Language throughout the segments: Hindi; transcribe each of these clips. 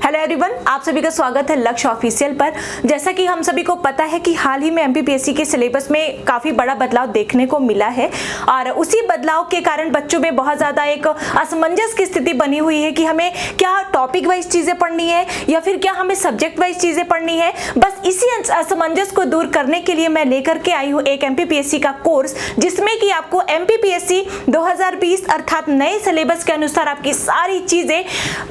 हेलो एवरीवन, आप सभी का स्वागत है लक्ष्य ऑफिशियल पर। जैसा कि हम सभी को पता है कि हाल ही में एमपीपीएससी के सिलेबस में काफ़ी बड़ा बदलाव देखने को मिला है और उसी बदलाव के कारण बच्चों में बहुत ज़्यादा एक असमंजस की स्थिति बनी हुई है कि हमें क्या टॉपिक वाइज चीज़ें पढ़नी है या फिर क्या हमें सब्जेक्ट वाइज चीज़ें पढ़नी है। बस इसी असमंजस को दूर करने के लिए मैं लेकर के आई हूँ एक एमपीपीएससी का कोर्स, जिसमें कि आपको एमपीपीएससी 2020 अर्थात नए सिलेबस के अनुसार आपकी सारी चीज़ें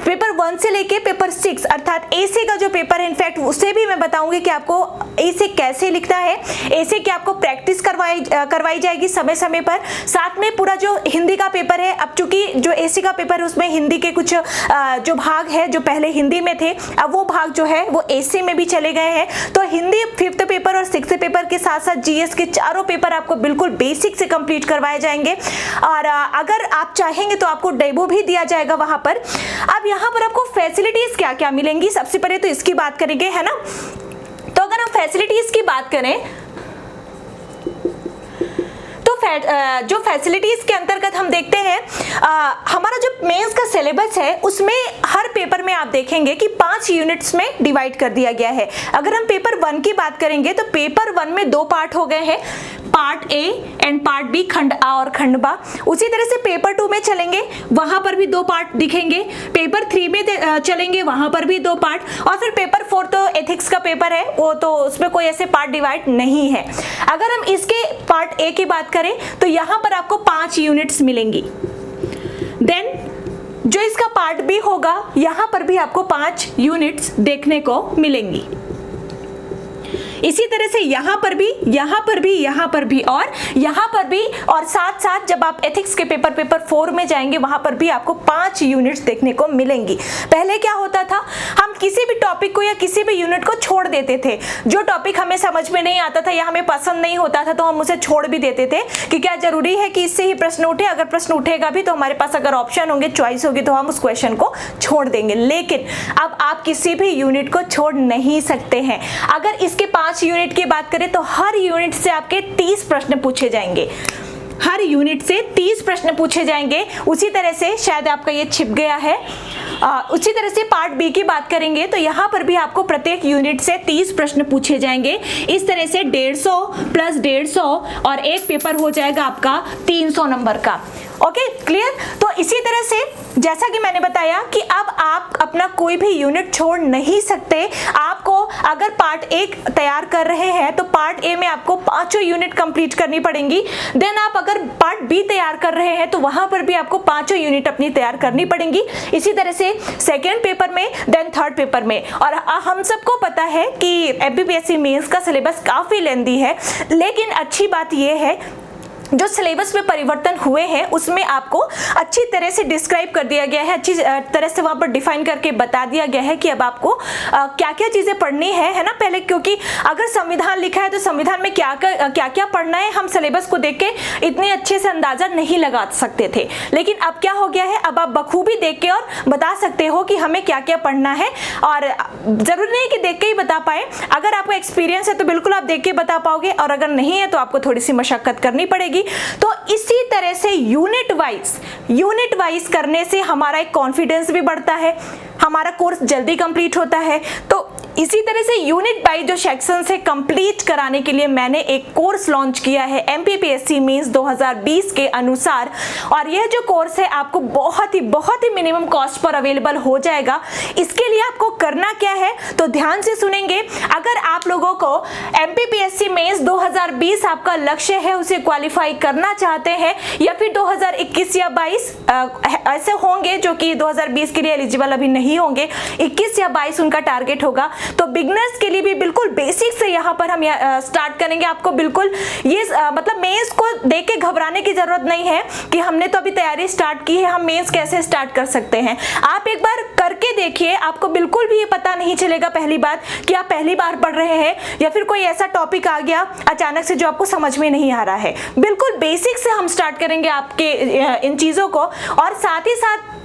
पेपर 1 से लेके पेपर 6 अर्थात एसे का जो पेपर है, इनफैक्ट उसे भी मैं बताऊंगी कि आपको एसे कैसे लिखना है, एसे की आपको प्रैक्टिस करवाई जाएगी समय समय पर। साथ में पूरा जो हिंदी का पेपर है, अब चूंकि जो एसे का पेपर है उसमें हिंदी के कुछ जो भाग है जो पहले हिंदी में थे, अब वो भाग जो है वो एसे में भी चले गए हैं। तो हिंदी 5th पेपर और 6th पेपर के साथ साथ जीएस के चारों पेपर आपको बिल्कुल बेसिक से कंप्लीट करवाए जाएंगे और अगर आप चाहेंगे तो आपको डेमो भी दिया जाएगा वहां पर। अब यहाँ पर आपको फैसिलिटीज क्या क्या मिलेंगी, सबसे पहले तो इसकी बात करेंगे, है ना। तो अगर हम फैसिलिटीज की बात करें तो जो फैसिलिटीज के अंतर्गत हम देखते हैं हमारा जो मेंस का सिलेबस है उसमें हर पेपर में आप देखेंगे कि 5 यूनिट्स में डिवाइड कर दिया गया है। अगर हम पेपर 1 की बात करेंगे तो पेपर 1 में 2 पार्ट हो गए हैं, part A and part B, खंड आ और खंड बा। उसी तरह से पेपर 2 में चलेंगे, वहां पर भी 2 पार्ट दिखेंगे। पेपर 3 में चलेंगे, वहां पर भी 2 पार्ट। और फिर पेपर 4 तो एथिक्स का पेपर है, वो तो उसमें कोई ऐसे पार्ट डिवाइड नहीं है। अगर हम इसके पार्ट ए की बात करें तो यहां पर आपको 5 यूनिट्स मिलेंगी। देन जो इसका पार्ट बी होगा, यहां पर भी आपको 5 यूनिट्स देखने को मिलेंगी। इसी तरह से यहाँ पर भी, यहाँ पर भी, यहाँ पर भी और यहाँ पर भी, और साथ साथ जब आप एथिक्स के पेपर 4 में जाएंगे वहां पर भी आपको 5 यूनिट्स देखने को मिलेंगी। पहले क्या होता था, हम किसी भी टॉपिक को या किसी भी यूनिट को छोड़ देते थे। जो टॉपिक हमें समझ में नहीं आता था या हमें पसंद नहीं होता था तो हम उसे छोड़ भी देते थे कि क्या जरूरी है कि इससे ही प्रश्न उठे, अगर प्रश्न उठेगा भी तो हमारे पास अगर ऑप्शन होंगे, चॉइस होगी तो हम उस क्वेश्चन को छोड़ देंगे। लेकिन अब आप किसी भी यूनिट को छोड़ नहीं सकते हैं। अगर इसके 5 यूनिट की बात करें तो हर यूनिट से आपके 30 प्रश्न पूछे जाएंगे, हर यूनिट से 30 प्रश्न पूछे जाएंगे। उसी तरह से शायद आपका ये छिप गया है, उसी तरह से पार्ट बी की बात करेंगे तो यहाँ पर भी आपको प्रत्येक यूनिट से 30 प्रश्न पूछे जाएंगे। इस तरह से 150 प्लस 150 और एक पेपर हो जाएगा आपका 300 नंबर का। Okay, clear. तो इसी तरह से जैसा कि मैंने बताया कि अब आप अपना कोई भी यूनिट छोड़ नहीं सकते। आपको अगर पार्ट 1 तैयार कर रहे हैं तो पार्ट ए में आपको 5 यूनिट कंप्लीट करनी पड़ेंगी। देन आप अगर पार्ट बी तैयार कर रहे हैं तो वहां पर भी आपको 5 यूनिट अपनी तैयार करनी पड़ेंगी। इसी तरह से सेकेंड पेपर में, देन थर्ड पेपर में। और हम सबको पता है कि एमपीपीएससी मेंस का सिलेबस काफी लेंथी है, लेकिन अच्छी बात यह है जो सिलेबस में परिवर्तन हुए हैं उसमें आपको अच्छी तरह से डिस्क्राइब कर दिया गया है, अच्छी तरह से वहां पर डिफाइन करके बता दिया गया है कि अब आपको क्या क्या चीजें पढ़नी है ना। पहले क्योंकि अगर संविधान लिखा है तो संविधान में क्या क्या पढ़ना है हम सिलेबस को देख के इतने अच्छे से अंदाजा नहीं लगा सकते थे, लेकिन अब क्या हो गया है, अब आप बखूबी देख के और बता सकते हो कि हमें क्या क्या पढ़ना है। और जरूरी नहीं कि देख के ही बता पाए, अगर आपको एक्सपीरियंस है तो बिल्कुल आप देख के बता पाओगे, और अगर नहीं है तो आपको थोड़ी सी मशक्कत करनी पड़ेगी। तो इसी तरह से यूनिट वाइज करने से हमारा एक कॉन्फिडेंस भी बढ़ता है, हमारा कोर्स जल्दी कंप्लीट होता है। तो इसी तरह से यूनिट बाई जो सेक्शन है कंप्लीट कराने के लिए मैंने एक कोर्स लॉन्च किया है एमपीपीएससी मेंस 2020 के अनुसार, और यह जो कोर्स है आपको बहुत ही मिनिमम कॉस्ट पर अवेलेबल हो जाएगा। इसके लिए आपको करना क्या है तो ध्यान से सुनेंगे। अगर आप लोगों को एमपीपीएससी मेंस 2020 आपका लक्ष्य है, उसे क्वालिफाई करना चाहते हैं, या फिर 2021 या 22 ऐसे होंगे जो कि 2020 के लिए एलिजिबल अभी नहीं होंगे, 21 या 22 उनका टारगेट होगा, तो बिगनर्स के लिए भी बिल्कुल बेसिक से यहाँ पर हम स्टार्ट करेंगे। आपको बिल्कुल ये मतलब मेंस को देख के घबराने की जरूरत नहीं है कि हमने तो अभी तैयारी स्टार्ट की है, हम मेंस कैसे स्टार्ट कर सकते हैं। आप एक बार करके देखिए, आपको बिल्कुल भी ये पता नहीं चलेगा पहली बात कि आप पहली बार पढ़ रहे हैं या फिर कोई ऐसा टॉपिक आ गया अचानक से जो आपको समझ में नहीं आ रहा है। बिल्कुल बेसिक से हम स्टार्ट करेंगे आपके इन चीजों को, और साथ ही साथ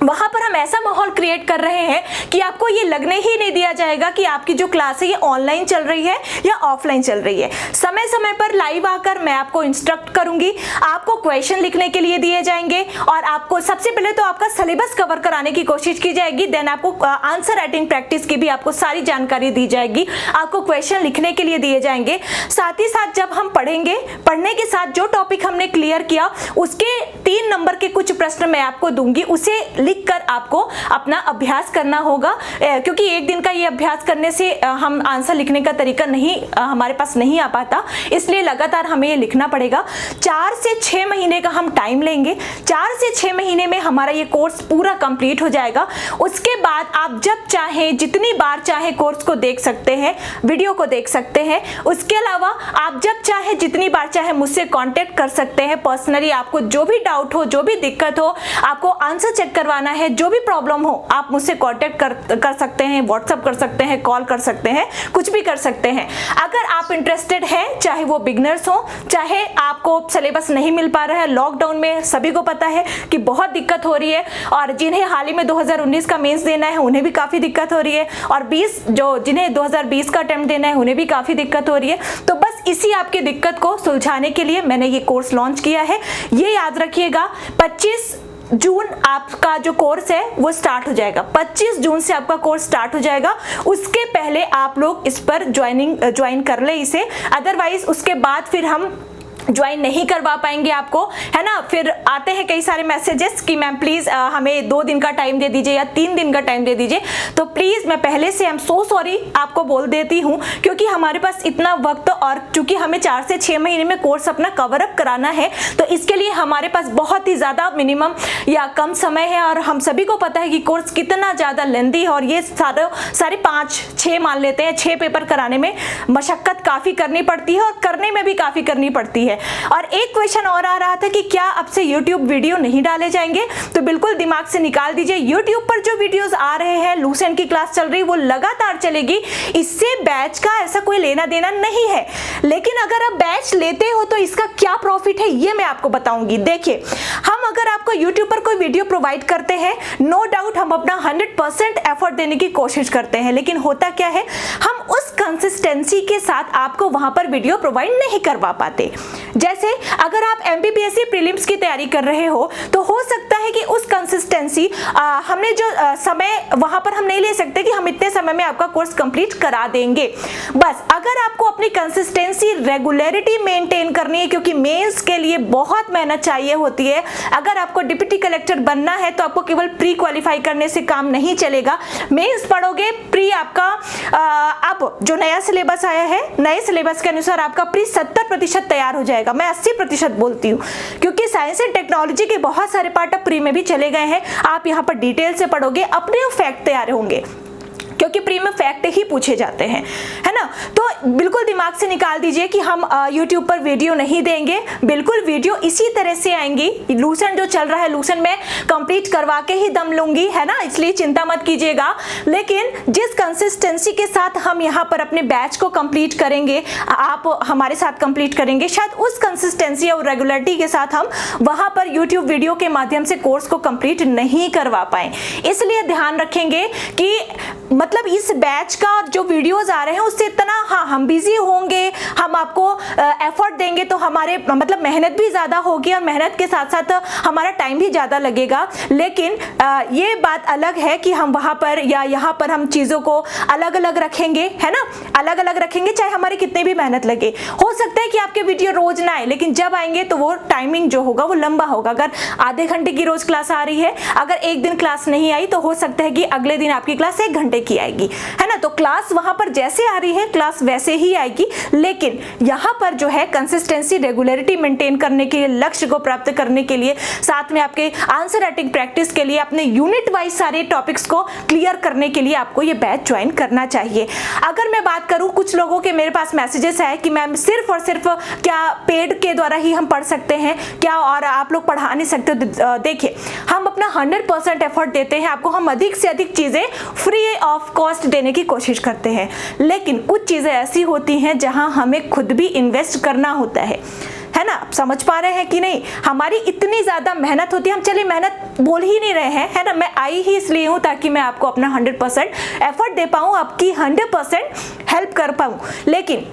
वहां पर हम ऐसा माहौल क्रिएट कर रहे हैं कि आपको ये लगने ही नहीं दिया जाएगा कि आपकी जो क्लास है ये ऑनलाइन चल रही है या ऑफलाइन चल रही है। समय समय पर लाइव आकर मैं आपको इंस्ट्रक्ट करूंगी, आपको क्वेश्चन लिखने के लिए दिए जाएंगे और आपको सबसे पहले तो आपका सिलेबस कवर कराने की कोशिश की जाएगी, देन आपको आंसर राइटिंग प्रैक्टिस की भी आपको सारी जानकारी दी जाएगी, आपको क्वेश्चन लिखने के लिए दिए जाएंगे। साथ ही साथ जब हम पढ़ेंगे, पढ़ने के साथ जो टॉपिक हमने क्लियर किया उसके 3 नंबर के कुछ प्रश्न मैं आपको दूंगी, उसे लिखकर आपको अपना अभ्यास करना होगा, क्योंकि एक दिन का ये अभ्यास करने से हम आंसर लिखने का तरीका नहीं हमारे पास नहीं आ पाता, इसलिए लगातार हमें ये लिखना पड़ेगा। 4 से 6 महीने का हम टाइम लेंगे। 4 से 6 महीने में हमारा ये कोर्स पूरा कंप्लीट हो जाएगा। उसके बाद आप जब चाहें, जितनी बार चाहे कोर्स को देख सकते हैं, वीडियो को देख सकते हैं। उसके अलावा आप जब चाहे, जितनी बार चाहे मुझसे कांटेक्ट कर सकते हैं पर्सनली। आपको जो भी डाउट हो, जो भी दिक्कत हो, आपको आंसर चेक करवाना है, जो भी प्रॉब्लम हो, आप मुझसे कांटेक्ट कर सकते हैं, व्हाट्सएप कर सकते हैं, कॉल कर सकते हैं, कुछ भी कर सकते हैं। अगर आप इंटरेस्टेड हैं, चाहे वो बिगनर्स हो, चाहे आपको सिलेबस नहीं मिल पा रहा है, लॉकडाउन में सभी को पता है कि बहुत दिक्कत हो रही है, और जिन्हें हाल ही में 2019 का मेंस देना है उन्हें भी काफी दिक्कत हो रही है, और जिन्हें 2020 का अटेम्प्ट देना है उन्हें भी काफी दिक्कत हो रही है। तो बस इसी आपकी दिक्कत को सुलझाने के लिए मैंने ये कोर्स लॉन्च किया है। ये याद रखिएगा, 25 जून आपका जो कोर्स है वो स्टार्ट हो जाएगा। 25 जून से आपका कोर्स स्टार्ट हो जाएगा। उसके पहले आप लोग इस पर ज्वाइन कर ले इसे, अदरवाइज उसके बाद फिर हम ज्वाइन नहीं करवा पाएंगे आपको, है ना। फिर आते हैं कई सारे मैसेजेस कि मैम प्लीज हमें 2 दिन का टाइम दे दीजिए या 3 दिन का टाइम दे दीजिए। तो प्लीज मैं पहले से सो सॉरी आपको बोल देती हूँ, क्योंकि हमारे पास इतना वक्त, और चूंकि हमें 4 से 6 महीने में कोर्स अपना कवर अप कराना है, तो इसके लिए हमारे पास बहुत ही ज्यादा मिनिमम या कम समय है। और हम सभी को पता है कि कोर्स कितना ज्यादा लेंथी है, और ये सारे 5-6 मान लेते हैं, 6 पेपर कराने में मशक्कत काफी करनी पड़ती है और करने में भी काफी करनी पड़ती है। और एक क्वेश्चन और आ रहा था कि क्या अब से YouTube वीडियो नहीं डाले जाएंगे, तो बिल्कुल दिमाग से निकाल दीजिए। YouTube पर जो वीडियोस आ रहे हैं, लूसेंट की क्लास चल रही, वो लगातार चलेगी, इससे बैच का ऐसा कोई लेना देना नहीं है। लेकिन अगर आप बैच लेते हो तो इसका क्या प्रॉफिट है ये मैं आपको बताऊंगी। देखिए, हम अगर आपको YouTube पर कोई वीडियो प्रोवाइड करते हैं, नो डाउट हम अपना 100% एफर्ट देने की कोशिश करते हैं, लेकिन होता क्या है, हम उस कंसिस्टेंसी के साथ आपको वहां पर वीडियो प्रोवाइड नहीं करवा पाते। जैसे अगर आप MPPSC प्रीलिम्स की तैयारी कर रहे हो, तो हो सकता है कि उस कंसिस्टेंसी हमने जो समय वहां पर हम नहीं ले सकते कि हम इतने समय में आपका कोर्स कंप्लीट करा देंगे। बस अगर आपको अपनी कंसिस्टेंसी, रेगुलरिटी मेंटेन करनी है, क्योंकि मेंस के लिए बहुत मेहनत चाहिए होती है। अगर आपको डिप्टी कलेक्टर बनना है तो आपको केवल प्री क्वालिफाई करने से काम नहीं चलेगा। मेंस पढ़ोगे, प्री आपका अब जो नया सिलेबस आया है, नए सिलेबस के अनुसार आपका प्री 70% तैयार हो जाएगा। मैं 80% बोलती हूँ, क्योंकि साइंस एंड टेक्नोलॉजी के बहुत सारे पार्ट अब प्री में भी चले गए हैं। आप यहाँ पर डिटेल से पढ़ोगे, अपने फैक्ट तैयार होंगे, क्योंकि प्री में फैक्ट ही पूछे जाते हैं, है ना। तो बिल्कुल दिमाग से निकाल दीजिए कि हम YouTube पर वीडियो नहीं देंगे। बिल्कुल वीडियो इसी तरह से आएंगी। लूसेंट जो चल रहा है, लूसेंट में कंप्लीट करवा के ही दम लूंगी, है ना, इसलिए चिंता मत कीजिएगा। लेकिन जिस कंसिस्टेंसी के साथ हम यहाँ पर अपने बैच को कंप्लीट करेंगे, आप हमारे साथ कंप्लीट करेंगे, शायद उस कंसिस्टेंसी और रेगुलरिटी के साथ हम वहां पर YouTube वीडियो के माध्यम से कोर्स को कंप्लीट नहीं करवा पाए। इसलिए ध्यान रखेंगे कि मतलब इस बैच का जो वीडियोस आ रहे हैं उससे इतना, हाँ हम बिजी होंगे, हम आपको एफर्ट देंगे तो हमारे मतलब मेहनत भी ज्यादा होगी, और मेहनत के साथ साथ हमारा टाइम भी ज्यादा लगेगा। लेकिन ये बात अलग है कि हम वहां पर या यहाँ पर हम चीजों को अलग अलग रखेंगे, है ना, अलग अलग रखेंगे, चाहे हमारी कितनी भी मेहनत लगे। हो सकता है कि आपके वीडियो रोज ना आए, लेकिन जब आएंगे तो वो टाइमिंग जो होगा वो लंबा होगा। अगर आधे घंटे की रोज क्लास आ रही है, अगर एक दिन क्लास नहीं आई तो हो सकता है कि अगले दिन आपकी क्लास 1 घंटे की आएगी, है ना। तो क्लास वहां पर जैसे आ रही है, क्लास वैसे ही आएगी। लेकिन यहाँ पर जो है कंसिस्टेंसी, रेगुलरिटी मेंटेन करने के लिए, लक्ष्य को प्राप्त करने के लिए, साथ में आपके आंसर राइटिंग प्रैक्टिस के लिए, अपने यूनिट वाइज सारे टॉपिक्स को क्लियर करने के लिए आपको ये बैच ज्वाइन करना चाहिए। अगर मैं बात करूं, कुछ लोगों के मेरे पास मैसेजेस है कि मैम सिर्फ और सिर्फ क्या पेड के द्वारा ही हम पढ़ सकते हैं क्या, और आप लोग पढ़ा नहीं सकते? देखिए, हम अपना 100% एफर्ट देते हैं आपको, हम अधिक से अधिक चीजें फ्री ऑफ कॉस्ट देने की कोशिश करते हैं। लेकिन कुछ चीजें ऐसी होती हैं जहां हमें खुद भी इन्वेस्ट करना होता है है ना, समझ पा रहे हैं कि नहीं? हमारी इतनी ज्यादा मेहनत होती है, हम चलिए मेहनत बोल ही नहीं रहे हैं, है ना, मैं आई ही इसलिए हूं ताकि मैं आपको अपना 100% एफर्ट दे पाऊं, आपकी 100% हेल्प कर पाऊं। लेकिन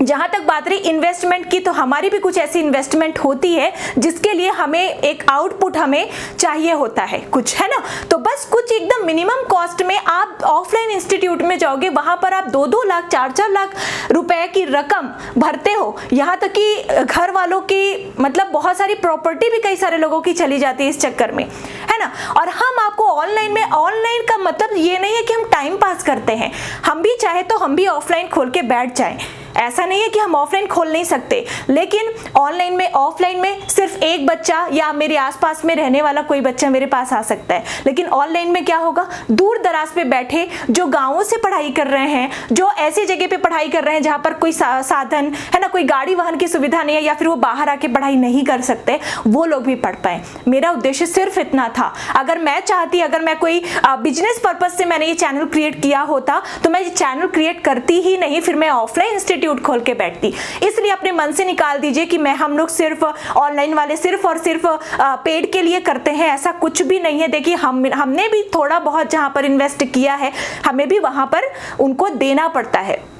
जहां तक बात रही इन्वेस्टमेंट की, तो हमारी भी कुछ ऐसी इन्वेस्टमेंट होती है जिसके लिए हमें एक आउटपुट हमें चाहिए होता है कुछ, है ना। तो बस कुछ एकदम मिनिमम कॉस्ट में आप ऑफलाइन इंस्टीट्यूट में जाओगे, वहां पर आप 2-2 लाख 4-4 लाख रुपए की रकम भरते हो, यहाँ तक कि घर वालों की मतलब बहुत सारी प्रॉपर्टी भी कई सारे लोगों की चली जाती है इस चक्कर में, है ना। और हम आपको ऑनलाइन में, ऑनलाइन का मतलब ये नहीं है कि हम टाइम पास करते हैं, हम भी चाहे तो हम भी ऑफलाइन खोल के बैठ जाएं, ऐसा नहीं है कि हम ऑफलाइन खोल नहीं सकते, लेकिन ऑनलाइन में ऑफलाइन में सिर्फ एक बच्चा या मेरे आसपास में रहने वाला कोई बच्चा मेरे पास आ सकता है। लेकिन ऑनलाइन में क्या होगा, दूर दराज पे बैठे जो गांवों से पढ़ाई कर रहे हैं, जो ऐसी जगह पे पढ़ाई कर रहे हैं जहां पर कोई साधन है ना, कोई गाड़ी वाहन की सुविधा नहीं है, या फिर वो बाहर आके पढ़ाई नहीं कर सकते, वो लोग भी पढ़ पाए। मेरा उद्देश्य सिर्फ इतना था। अगर मैं चाहती, अगर मैं कोई बिजनेस पर्पज से मैंने ये चैनल क्रिएट किया होता तो मैं ये चैनल क्रिएट करती ही नहीं, फिर मैं ऑफलाइन खोल के बैठती। इसलिए अपने मन से निकाल दीजिए कि मैं, हम लोग सिर्फ ऑनलाइन वाले सिर्फ और सिर्फ पेड के लिए करते हैं, ऐसा कुछ भी नहीं है। देखिए हमने भी थोड़ा बहुत जहां पर इन्वेस्ट किया है, हमें भी वहां पर उनको देना पड़ता है,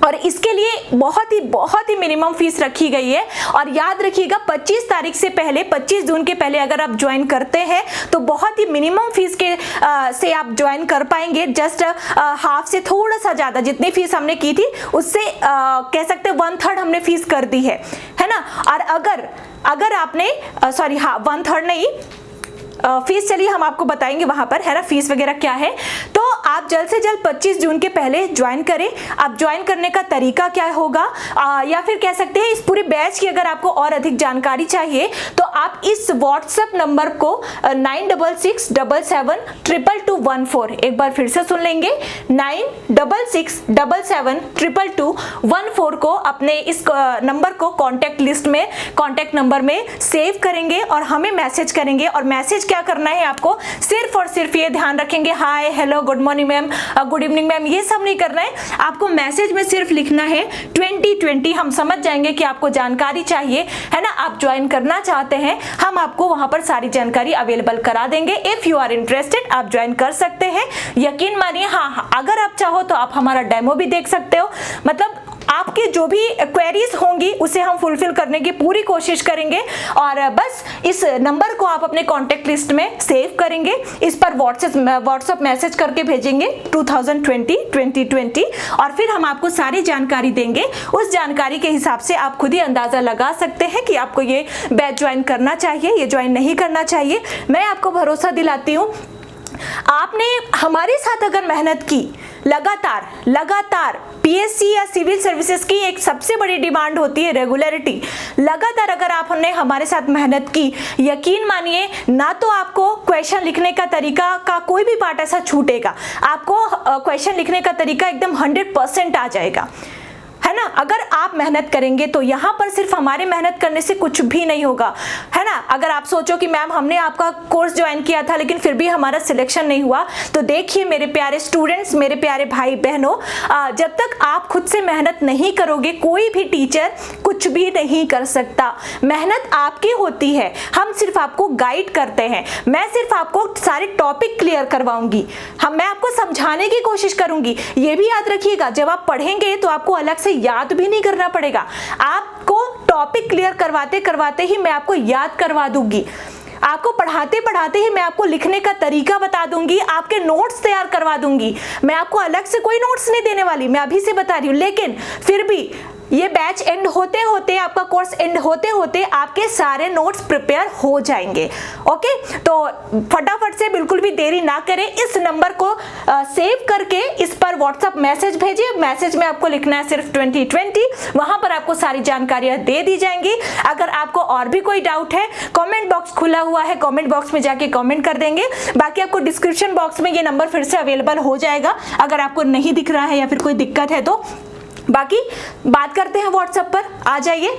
और इसके लिए बहुत ही मिनिमम फीस रखी गई है। और याद रखिएगा 25 तारीख से पहले, 25 जून के पहले अगर आप ज्वाइन करते हैं तो बहुत ही मिनिमम फीस के से आप ज्वाइन कर पाएंगे। जस्ट हाफ से थोड़ा सा ज्यादा, जितनी फीस हमने की थी उससे कह सकते 1/3 हमने फीस कर दी है ना। और अगर आपने 1/3 नहीं, फीस चलिए हम आपको बताएंगे वहां पर, है ना, फीस वगैरह क्या है। तो आप जल्द से जल्द 25 जून के पहले ज्वाइन करें। आप ज्वाइन करने का तरीका क्या होगा, या फिर कह सकते हैं इस पूरे बैच की अगर आपको और अधिक जानकारी चाहिए तो आप इस व्हाट्सएप नंबर को 9667722214, एक बार फिर से सुन लेंगे, 9667722214 को अपने इस नंबर को कॉन्टैक्ट लिस्ट में, कॉन्टैक्ट नंबर में सेव करेंगे और हमें मैसेज करेंगे। और मैसेज क्या करना है आपको, सिर्फ और सिर्फ ये ध्यान रखेंगे, hi, hello, good morning ma'am, good evening ma'am, ये सब नहीं करना है। आपको मैसेज में सिर्फ लिखना है 2020, हम समझ जाएंगे कि आपको जानकारी चाहिए, है ना, आप ज्वाइन करना चाहते हैं, हम आपको वहां पर सारी जानकारी अवेलेबल करा देंगे। इफ यू आर इंटरेस्टेड आप ज्वाइन कर सकते हैं। यकीन मानिए, हाँ, अगर आप चाहो तो आप हमारा डेमो भी देख सकते हो। मतलब आपके जो भी क्वेरीज होंगी उसे हम फुलफिल करने की पूरी कोशिश करेंगे। और बस इस नंबर को आप अपने कॉन्टेक्ट लिस्ट में सेव करेंगे, इस पर व्हाट्सएप मैसेज करके भेजेंगे 2020 और फिर हम आपको सारी जानकारी देंगे। उस जानकारी के हिसाब से आप खुद ही अंदाजा लगा सकते हैं कि आपको ये बैच ज्वाइन करना चाहिए, ये ज्वाइन नहीं करना चाहिए। मैं आपको भरोसा दिलाती हूँ, आपने हमारे साथ अगर मेहनत की, लगातार पीएससी या सिविल सर्विसेज की एक सबसे बड़ी डिमांड होती है रेगुलरिटी। लगातार अगर आपने हमारे साथ मेहनत की, यकीन मानिए ना तो आपको क्वेश्चन लिखने का तरीका का कोई भी पार्ट ऐसा छूटेगा, आपको क्वेश्चन लिखने का तरीका एकदम 100% आ जाएगा, है ना। अगर आप मेहनत करेंगे तो यहाँ पर सिर्फ हमारे मेहनत करने से कुछ भी नहीं होगा, है ना। अगर आप सोचो कि मैम हमने आपका कोर्स ज्वाइन किया था लेकिन फिर भी हमारा सिलेक्शन नहीं हुआ, तो देखिए मेरे प्यारे स्टूडेंट्स, मेरे प्यारे भाई बहनों, जब तक आप खुद से मेहनत नहीं करोगे कोई भी टीचर कुछ भी नहीं कर सकता। मेहनत आपकी होती है, हम सिर्फ आपको गाइड करते हैं। मैं सिर्फ आपको सारे टॉपिक क्लियर करवाऊंगी, मैं आपको समझाने की कोशिश करूंगी। ये भी याद रखिएगा, जब आप पढ़ेंगे तो आपको अलग से याद भी नहीं करना पड़ेगा, आपको टॉपिक क्लियर करवाते करवाते ही मैं आपको याद करवा दूंगी। आपको पढ़ाते पढ़ाते ही मैं आपको लिखने का तरीका बता दूंगी, आपके नोट्स तैयार करवा दूंगी। मैं आपको अलग से कोई नोट्स नहीं देने वाली, मैं अभी से बता रही हूँ। लेकिन फिर भी ये बैच एंड होते होते, आपका कोर्स एंड होते होते आपके सारे नोट्स प्रिपेयर हो जाएंगे। ओके, तो फटाफट से बिल्कुल भी देरी ना करें, इस नंबर को सेव करके इस पर व्हाट्सएप मैसेज भेजिए। मैसेज में आपको लिखना है सिर्फ 2020, वहां पर आपको सारी जानकारियां दे दी जाएंगी। अगर आपको और भी कोई डाउट है, कमेंट बॉक्स खुला हुआ है, कमेंट बॉक्स में जाके कमेंट कर देंगे। बाकी आपको डिस्क्रिप्शन बॉक्स में ये नंबर फिर से अवेलेबल हो जाएगा, अगर आपको नहीं दिख रहा है या फिर कोई दिक्कत है तो। बाकी बात करते हैं व्हाट्सएप पर, आ जाइए।